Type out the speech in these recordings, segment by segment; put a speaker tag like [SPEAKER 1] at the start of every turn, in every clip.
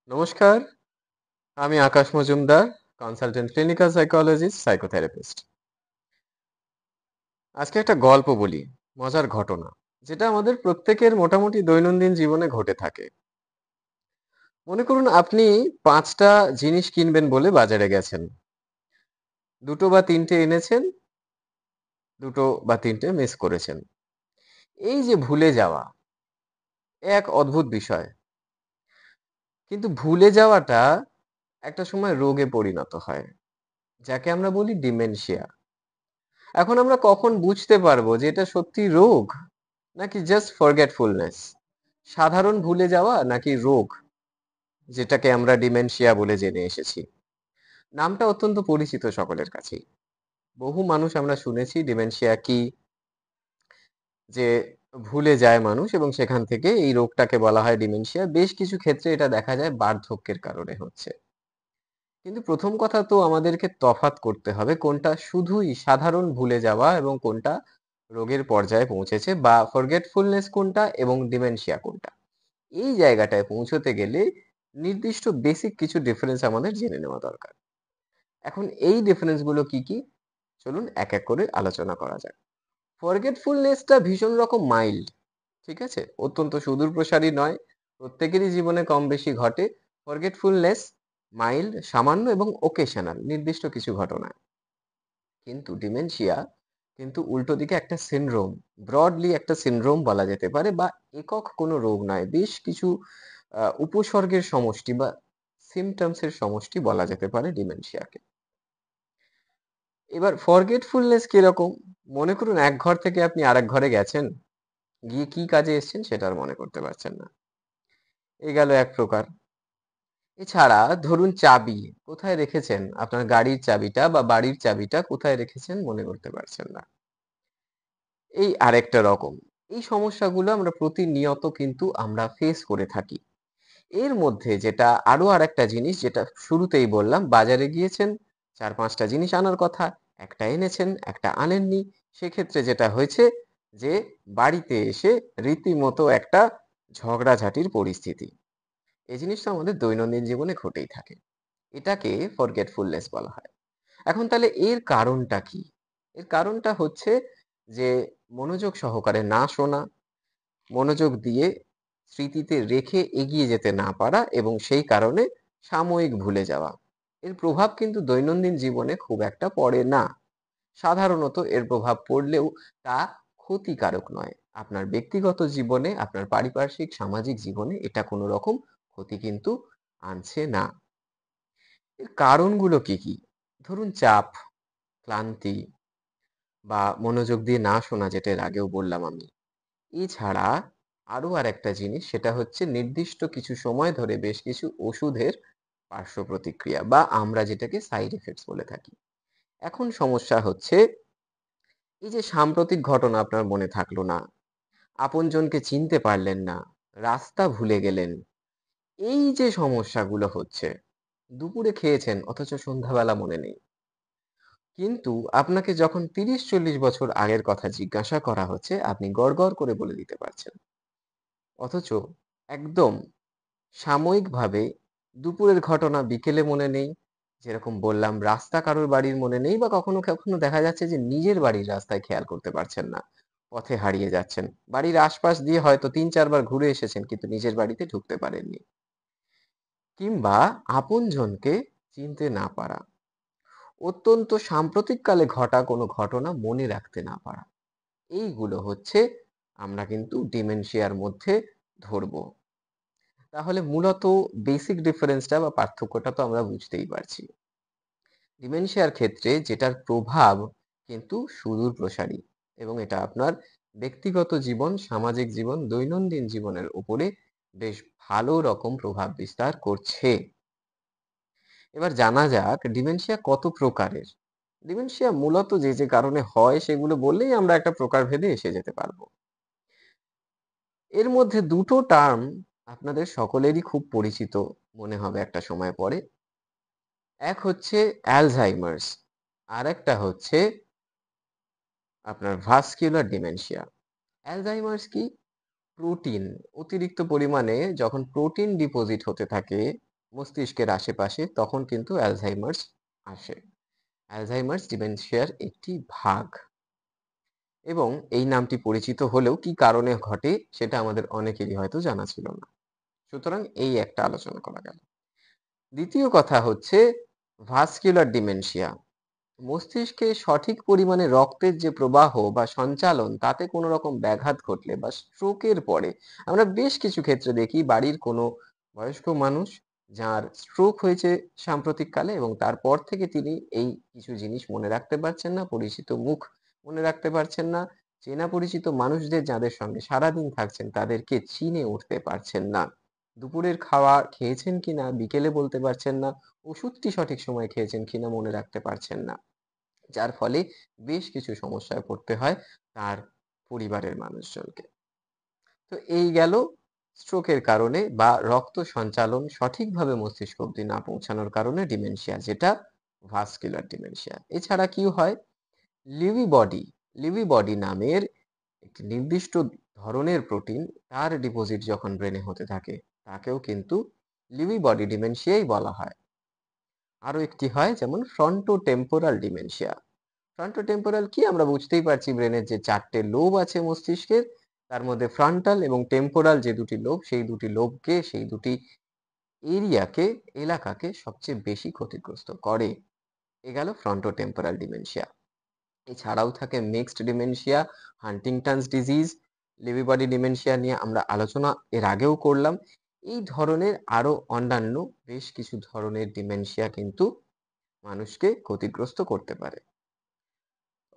[SPEAKER 1] নমস্কার, আমি Akash Majumdar, consultant clinical psychologist, psychotherapist. আজকে একটা গল্প বলি, মজার ঘটনা, যেটা আমাদের প্রত্যেকের মোটামুটি দৈনন্দিন জীবনে ঘটে থাকে। মনে করুন আপনি ৫টা জিনিস কিনবেন বলে বাজারে গেছেন। ২টো বা ৩টে এনেছেন, ২টো বা ৩টে মিস করেছেন। এই যে ভুলে যাওয়া, এক অদ্ভুত বিষয়। কিন্তু ভুলে যাওয়াটা একটা সময় রোগে পরিণত হয়, যাকে আমরা বলি ডিমেনশিয়া। এখন আমরা কখন বুঝতে পারবো যে এটা সত্যি রোগ নাকি জাস্ট ফরগেটফুলনেস? সাধারণ ভুলে যাওয়া নাকি রোগ, যেটাকে আমরা ডিমেনশিয়া বলে জেনে এসেছি? নামটা অত্যন্ত পরিচিত সকলের কাছেই। বহু মানুষ আমরা শুনেছি ডিমেনশিয়া কি, যে ভুলে যায় মানুষ এবং সেখান থেকে এই রোগটাকে বলা হয় ডিমেনশিয়া। বেশ কিছু ক্ষেত্রে এটা দেখা যায় বার্ধক্যের কারণে হচ্ছে। কিন্তু প্রথম কথা তো আমাদেরকে তফাৎ করতে হবে কোনটা শুধুই সাধারণ ভুলে যাওয়া এবং কোনটা রোগের পর্যায়ে পৌঁছেছে, বা ফরগেটফুলনেস কোনটা এবং ডিমেনশিয়া কোনটা। এই জায়গাটায় পৌঁছতে গেলে নির্দিষ্ট বেসিক কিছু ডিফারেন্স আমাদের জেনে নেওয়া দরকার। এখন এই ডিফারেন্স গুলো কি কি, চলুন এক এক করে আলোচনা করা যাক। ফরগেটফুলনেসটা ভীষণ রকম মাইল্ড, ঠিক আছে, অত্যন্ত সুদূর প্রসারী নয়, প্রত্যেকেরই জীবনে কম বেশি ঘটে। ফরগেটফুলনেস মাইল্ড, সামান্য এবং ওকেশনাল, নির্দিষ্ট কিছু ঘটনায়। কিন্তু ডিমেনশিয়া কিন্তু উল্টো দিকে একটা সিনড্রোম, ব্রডলি একটা সিনড্রোম বলা যেতে পারে, বা একক কোনো রোগ নয়, বেশ কিছু উপসর্গের সমষ্টি বা সিমটমস এর সমষ্টি বলা যেতে পারে ডিমেনশিয়াকে। এবার ফরগেটফুলনেস কিরকম? মনে করুন এক ঘর থেকে আপনি আরেক ঘরে গেছেন, গিয়ে কি কাজে এসেছেন সেটা আর মনে করতে পারছেন না। এই গেল এক প্রকার। এছাড়া ধরুন চাবি কোথায় রেখেছেন, আপনার গাড়ির চাবিটা বা বাড়ির চাবিটা কোথায় রেখেছেন মনে করতে পারছেন না। এই আরেকটা রকম। এই সমস্যাগুলো আমরা প্রতিনিয়ত কিন্তু আমরা ফেস করে থাকি। এর মধ্যে যেটা আরো আরেকটা জিনিস, যেটা শুরুতেই বললাম, বাজারে গিয়েছেন, ৪-৫টা জিনিস আনার কথা, একটা এনেছেন, একটা আনেননি। সেক্ষেত্রে যেটা হয়েছে যে বাড়িতে এসে রীতিমতো একটা ঝগড়াঝাটির পরিস্থিতি। এই জিনিসটা আমাদের দৈনন্দিন জীবনে ঘটেই থাকে। এটাকে ফরগেটফুলনেস বলা হয়। এখন তাহলে এর কারণটা কি? এর কারণটা হচ্ছে যে মনোযোগ সহকারে না শোনা, মনোযোগ দিয়ে স্মৃতিতে রেখে এগিয়ে যেতে না পারা এবং সেই কারণে সাময়িক ভুলে যাওয়া। এর প্রভাব কিন্তু দৈনন্দিন জীবনে খুব একটা পড়ে না। সাধারণত এর প্রভাব পড়লেও তা ক্ষতিকারক নয়। আপনার ব্যক্তিগত জীবনে, আপনার পারিপার্শ্বিক সামাজিক জীবনে এটা কোনো রকম ক্ষতি কিন্তু আনছে না। এর কারণগুলো কি কি? ধরুন চাপ, ক্লান্তি বা মনোযোগ দিয়ে না শোনা, যেটা এর আগেও বললাম আমি। এছাড়া আরো আরেকটা জিনিস, সেটা হচ্ছে নির্দিষ্ট কিছু সময় ধরে বেশ কিছু ওষুধের পার্শ্ব প্রতিক্রিয়া, বা আমরা যেটাকে সাইড এফেক্টস বলে থাকি। এখন সমস্যা হচ্ছে এই যে সাম্প্রতিক ঘটনা আপনার মনে থাকলো না, আপনজনকে চিনতে পারলেন না, রাস্তা ভুলে গেলেন, এই যে সমস্যাগুলো হচ্ছে, দুপুরে খেয়েছেন অথচ সন্ধ্যাবেলা মনে নেই। কিন্তু আপনাকে যখন ৩০-৪০ বছর আগের কথা জিজ্ঞাসা করা হচ্ছে, আপনি গড়গড় করে বলে দিতে পারছেন। অথচ একদম সাময়িকভাবে দুপুরের ঘটনা বিকেলে মনে নেই। যেরকম বললাম, রাস্তা কারোর বাড়ির মনে নেই, বা কখনো কখনো দেখা যাচ্ছে যে নিজের বাড়ির রাস্তায় খেয়াল করতে পারছেন না। পথে হারিয়ে যাচ্ছেন। বাড়ির আশপাশ দিয়ে হয়তো ৩-৪ বার ঘুরে এসেছেন কিন্তু নিজের বাড়িতে ঢুকতে পারেননি। কিংবা আপনজনকে চিনতে না পারা। অত্যন্ত সাম্প্রতিককালে ঘটা কোনো ঘটনা মনে রাখতে না পারা। এইগুলো হচ্ছে আমরা কিন্তু ডিমেনশিয়ার মধ্যে ধরবো। তাহলে মূলত বেসিক ডিফারেন্সটা বা পার্থক্যটা তো আমরা বুঝতেই পারছি। ডিমেনশিয়ার ক্ষেত্রে যেটার প্রভাব কিন্তু সুদূর প্রসারী, এবং এটা আপনার ব্যক্তিগত জীবন, সামাজিক জীবন, দৈনন্দিন জীবনের উপরে বেশ ভালো রকম প্রভাব বিস্তার করছে। এবার জানা যাক ডিমেনশিয়া কত প্রকারের। ডিমেনশিয়া মূলত যে যে কারণে হয় সেগুলো বললেই আমরা একটা প্রকারভেদে এসে যেতে পারবো। এর মধ্যে দুটো টার্ম আপনাদের সকলেরই খুব পরিচিত মনে হবে একটা সময় পরে। এক হচ্ছে অ্যালঝাইমার্স, আর একটা হচ্ছে আপনার ভাস্কুলার ডিমেনশিয়া। অ্যালঝাইমার্স কি? প্রোটিন অতিরিক্ত পরিমাণে যখন প্রোটিন ডিপোজিট হতে থাকে মস্তিষ্কের আশেপাশে, তখন কিন্তু অ্যালঝাইমার্স আসে। অ্যালঝাইমার্স ডিমেনশিয়ার একটি ভাগ, এবং এই নামটি পরিচিত হলেও কি কারণে ঘটে সেটা আমাদের অনেকেরই হয়তো জানা ছিল না। সুতরাং এই একটা আলোচনা করা গেল। দ্বিতীয় কথা হচ্ছে ভাস্কুলার ডিমেনশিয়া। মস্তিষ্কে সঠিক পরিমাণে রক্তের যে প্রবাহ বা সঞ্চালন তাতে কোনো রকম ব্যাঘাত ঘটলে বা স্ট্রোকের পরে আমরা বেশ কিছু ক্ষেত্রে দেখি বাড়ির কোনো বয়স্ক মানুষ যার স্ট্রোক হয়েছে সাম্প্রতিককালে, এবং তারপর থেকে তিনি এই কিছু জিনিস মনে রাখতে পারছেন না, পরিচিত মুখ মনে রাখতে পারছেন না, চেনা পরিচিত মানুষদের যাদের সঙ্গে সারাদিন থাকছেন তাদেরকে চিনে উঠতে পারছেন না, দুপুরের খাওয়া খেয়েছেন কিনা বিকেলে বলতে পারছেন না, ওষুধটি সঠিক সময় খেয়েছেন কিনা মনে রাখতে পারছেন না, যার ফলে বেশ কিছু সমস্যায় পড়তে হয় তার পরিবারের মানুষজনকে। তো এই গেল স্ট্রোকের কারণে বা রক্ত সঞ্চালন সঠিকভাবে মস্তিষ্ক অবধি না পৌঁছানোর কারণে ডিমেনশিয়া, যেটা ভাস্কুলার ডিমেনশিয়া। এছাড়া কি হয়, লিউই বডি লিউই বডি নামের একটি নির্দিষ্ট ধরনের প্রোটিন, তার ডিপোজিট যখন ব্রেনে হতে থাকে তাকেও কিন্তু লিউই বডি ডিমেনশিয়াই বলা হয়। আরো একটি হয় যেমন ফ্রন্টোটেম্পোরাল ডিমেনশিয়া। ফ্রন্টোটেম্পোরাল কি, আমরা বুঝতেই পারছি, ব্রেনের যে 4টে লোব আছে মস্তিষ্কের, তার মধ্যে ফ্রন্টাল এবং টেম্পোরাল যে দুটি লোব, সেই দুটি লোবকে, সেই দুটি এলাকাকে সবচেয়ে বেশি ক্ষতিগ্রস্ত করে। এ গেল ফ্রন্টোটেম্পোরাল ডিমেনশিয়া। এছাড়াও থাকে mixed dementia, Huntington's disease, Lewy body dementia নিয়ে আমরা আলোচনা এর আগেও করলাম। এই ধরনের আরো অন্যান্য বেশ কিছু ধরনের ডিমেনশিয়া কিন্তু মানুষকে ক্ষতিগ্রস্ত করতে পারে।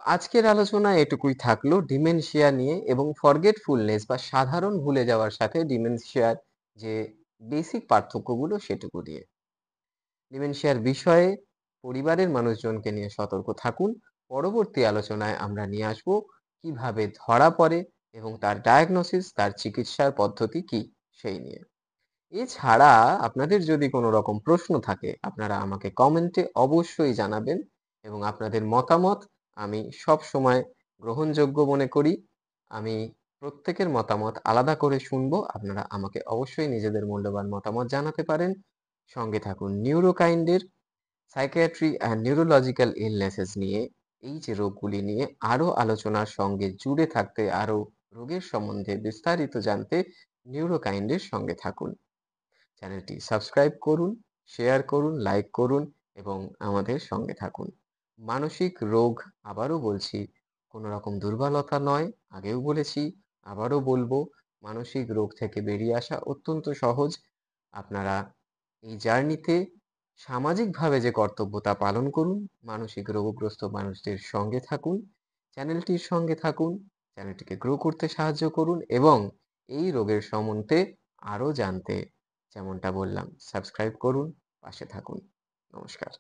[SPEAKER 1] আজকের আলোচনা এটুকুই থাকলো ডিমেনশিয়া নিয়ে, এবং ফরগেটফুলনেস বা সাধারণ ভুলে যাওয়ার সাথে ডিমেনশিয়ার যে বেসিক পার্থক্যগুলো সেটুকু দিয়ে। ডিমেনশিয়ার বিষয়ে পরিবারের মানুষজনকে নিয়ে সতর্ক থাকুন। পরবর্তী আলোচনায় আমরা নিয়ে আসবো কিভাবে ধরা পড়ে এবং তার ডায়াগনোসিস, তার চিকিৎসার পদ্ধতি কি সেই নিয়ে। এছাড়া আপনাদের যদি কোনো রকম প্রশ্ন থাকে আপনারা আমাকে কমেন্টে অবশ্যই জানাবেন, এবং আপনাদের মতামত আমি সব সময় গ্রহণযোগ্য মনে করি। আমি প্রত্যেকের মতামত আলাদা করে শুনবো। আপনারা আমাকে অবশ্যই নিজেদের মূল্যবান মতামত জানাতে পারেন। সঙ্গে থাকুন নিউরোকাইন্ডের। সাইকিয়াট্রি অ্যান্ড নিউরোলজিক্যাল ইলনেসেস নিয়ে, এই যে রোগগুলি নিয়ে আরো আলোচনার সঙ্গে জুড়ে থাকতে, আরো রোগের সম্বন্ধে বিস্তারিত জানতে নিউরোকাইন্ডের সঙ্গে থাকুন। চ্যানেলটি সাবস্ক্রাইব করুন, শেয়ার করুন, লাইক করুন এবং আমাদের সঙ্গে থাকুন। মানসিক রোগ, আবারও বলছি, কোনো রকম দুর্বলতা নয়। আগেও বলেছি, আবারও বলবো, মানসিক রোগ থেকে বেরিয়ে আসা অত্যন্ত সহজ। আপনারা এই জার্নিতে সামাজিকভাবে যে কর্তব্য তা পালন করুন, মানসিক রোগগ্রস্ত মানুষদের সঙ্গে থাকুন, চ্যানেলটির সঙ্গে থাকুন, চ্যানেলটিকে গ্রো করতে সাহায্য করুন, এবং এই রোগের সম্বন্ধে আরও জানতে, যেমনটা বললাম, সাবস্ক্রাইব করুন, পাশে থাকুন। নমস্কার।